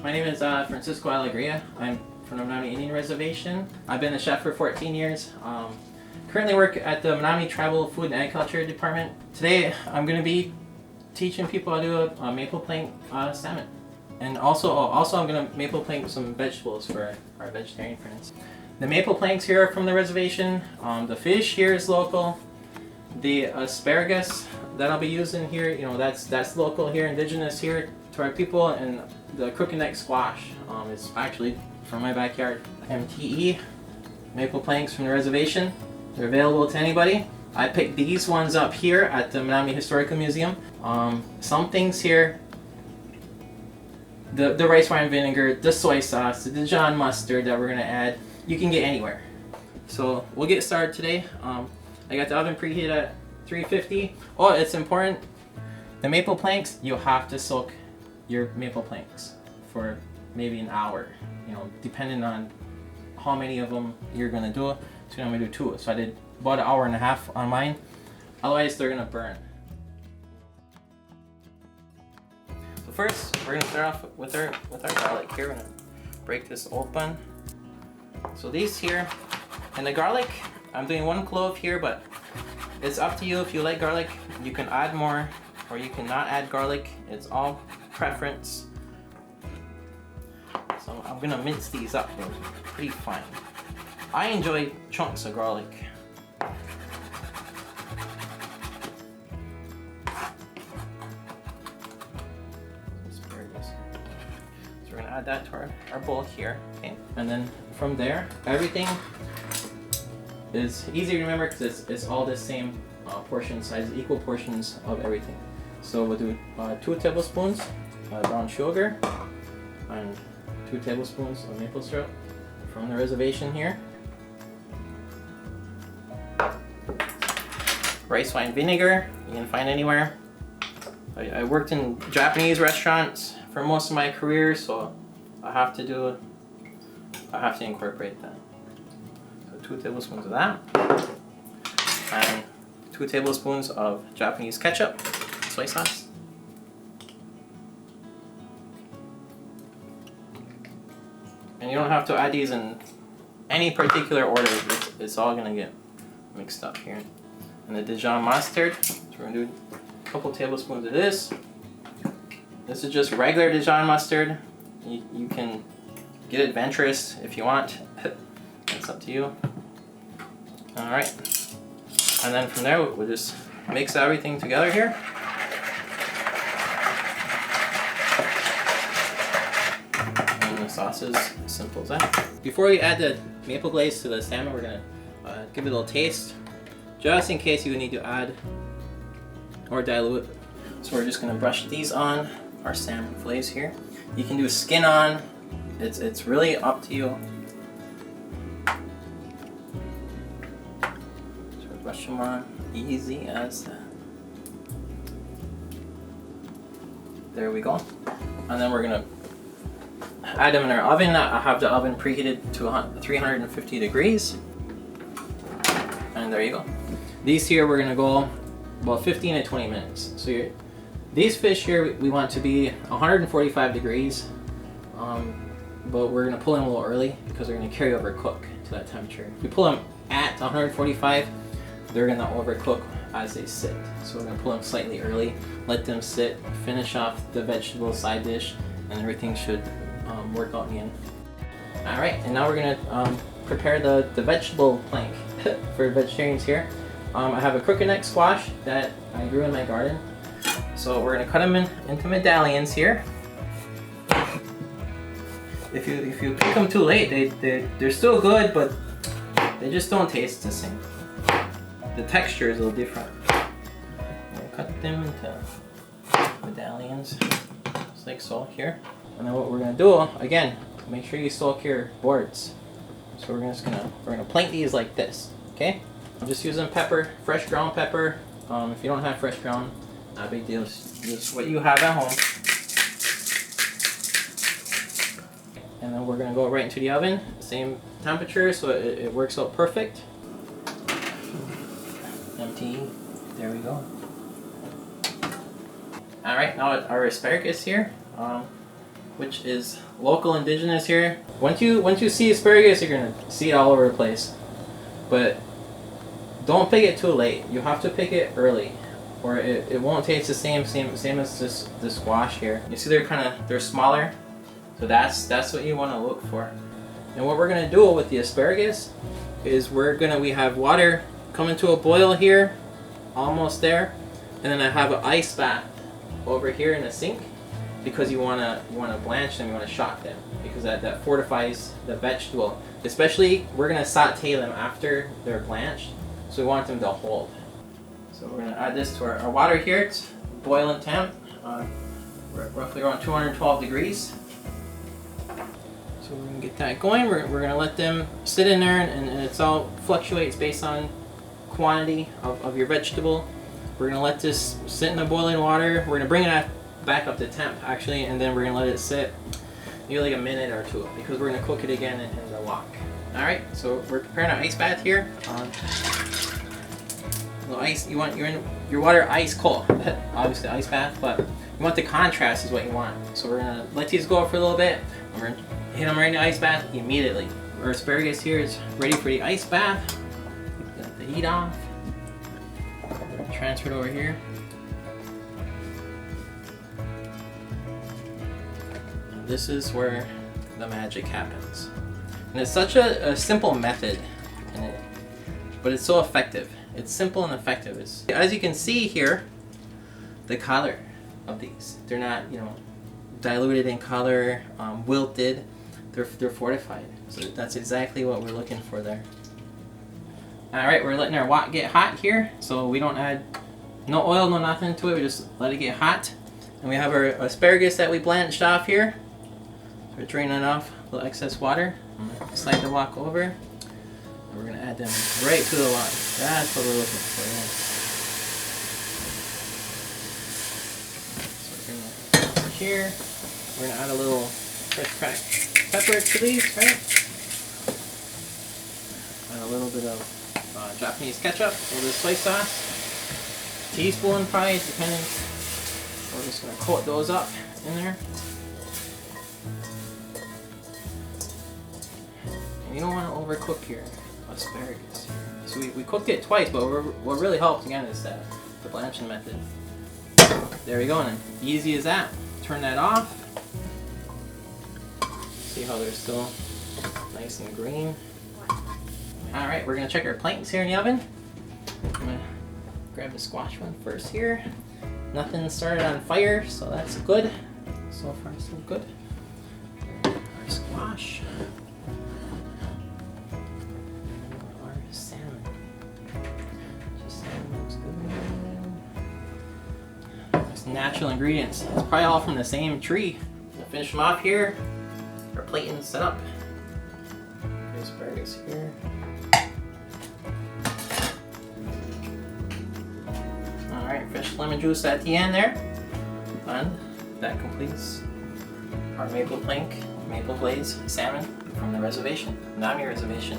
My name is Francisco Alegria. I'm from the Menominee Indian Reservation. I've been a chef for 14 years. Currently work at the Menominee Tribal Food and Agriculture Department. Today I'm going to be teaching people how to do a maple plank salmon. And also I'm going to maple plank some vegetables for our vegetarian friends. The maple planks here are from the reservation. The fish here is local. The asparagus that I'll be using here, you know, that's local here, indigenous here to our people. And the crooked neck squash is actually from my backyard. MTE, maple planks from the reservation. They're available to anybody. I picked these ones up here at the Menominee Historical Museum. Some things here, the rice wine vinegar, the soy sauce, the Dijon mustard that we're gonna add, you can get anywhere. So we'll get started today. I got the oven preheated at 350. Oh, it's important, the maple planks, you have to soak your maple planks for maybe an hour, you know, depending on how many of them you're gonna do. So I'm gonna do 2. So I did about an hour and a half on mine. Otherwise, they're gonna burn. So first, we're gonna start off with our garlic here. We're gonna break this open. So these here, and the garlic, I'm doing 1 clove here, but it's up to you. If you like garlic, you can add more, or you can not add garlic. It's all preference. So I'm gonna mince these up pretty fine. I enjoy chunks of garlic. Asparagus. So we're gonna add that to our bowl here, okay? And then from there, everything is easy to remember because it's all the same portion size, equal portions of everything. So we'll do 2 tablespoons brown sugar and 2 tablespoons of maple syrup from the reservation here. Rice wine vinegar, you can find anywhere. I worked in Japanese restaurants for most of my career, so I have to incorporate that. So 2 tablespoons of that, and 2 tablespoons of Japanese ketchup, soy sauce. And you don't have to add these in any particular order, it's all gonna get mixed up here. And the Dijon mustard, so we're gonna do a couple tablespoons of this. This is just regular Dijon mustard. You can get adventurous if you want. It's up to you. All right. And then from there, we'll just mix everything together here. And the sauce is as simple as that. Before we add the maple glaze to the salmon, we're gonna give it a little taste, just in case you need to add or dilute. So we're just gonna brush these on our salmon fillets here. You can do skin on. It's really up to you. So brush them on, easy as that. There we go. And then we're gonna add them in our oven. I have the oven preheated to 350 degrees. And there you go. These here we're gonna go about 15 to 20 minutes. So these fish here we want to be 145 degrees, but we're gonna pull them a little early because they're gonna carry over cook to that temperature. If we pull them at 145, they're gonna overcook as they sit. So we're gonna pull them slightly early, let them sit, finish off the vegetable side dish, and everything should work out in the end. All right, and now we're gonna prepare the vegetable plank for vegetarians here. I have a crooked neck squash that I grew in my garden. So we're gonna cut them into medallions here. If you pick them too late, they're still good, but they just don't taste the same. The texture is a little different. I'm gonna cut them into medallions, just like so here. And then what we're gonna do, again, make sure you soak your boards. So we're gonna plank these like this, okay? I'm just using pepper, fresh ground pepper. If you don't have fresh ground, not a big deal. Just what you have at home. And then we're gonna go right into the oven, same temperature, so it works out perfect. Empty. There we go. All right, now our asparagus here. which is local indigenous here. Once you see asparagus, you're gonna see it all over the place. But don't pick it too late. You have to pick it early, or it won't taste the same as this squash here. You see they're smaller, so that's what you want to look for. And what we're gonna do with the asparagus is we have water coming to a boil here, almost there, and then I have an ice bath over here in the sink, because you wanna blanch them, you wanna shock them, because that fortifies the vegetable. Especially, we're gonna saute them after they're blanched, so we want them to hold. So we're gonna add this to our water here. It's boiling temp, roughly around 212 degrees. So we're gonna get that going. We're gonna let them sit in there, and it's all fluctuates based on quantity of your vegetable. We're gonna let this sit in the boiling water. We're gonna bring it back up to temp actually, and then we're gonna let it sit maybe like a minute or two, because we're gonna cook it again in the wok. All right, so we're preparing our ice bath here. Ice, you want your water ice cold, obviously ice bath, but you want the contrast is what you want. So we're gonna let these go for a little bit, and we're gonna hit them right in the ice bath immediately. Our asparagus here is ready for the ice bath. Get the heat off. Transfer it over here. This is where the magic happens. And it's such a simple method, but it's so effective. It's simple and effective. As you can see here, the color of these, they're not, diluted in color, wilted. They're fortified. So that's exactly what we're looking for there. All right, we're letting our wok get hot here, so we don't add no oil, no nothing to it. We just let it get hot. And we have our asparagus that we blanched off here. We're draining off the excess water. Slide the wok over. And we're gonna add them right to the wok. That's what we're looking for. Yeah. So we're gonna put here. We're gonna add a little fresh cracked pepper to these, right? And a little bit of Japanese ketchup, a little bit of soy sauce, teaspoon probably, depending. So we're just gonna coat those up in there. You don't want to overcook your asparagus here. So we cooked it twice, but what really helps again is the blanching method. There we go, and easy as that. Turn that off. See how they're still nice and green. Alright, we're going to check our planks here in the oven. I'm going to grab the squash one first here. Nothing started on fire, so that's good. So far, so good. Our squash. Natural ingredients. It's probably all from the same tree. We'll finish them off here. Our plating set up. Asparagus here. Alright, fresh lemon juice at the end there. And that completes our maple plank, maple glazed salmon from the reservation, Menominee Reservation.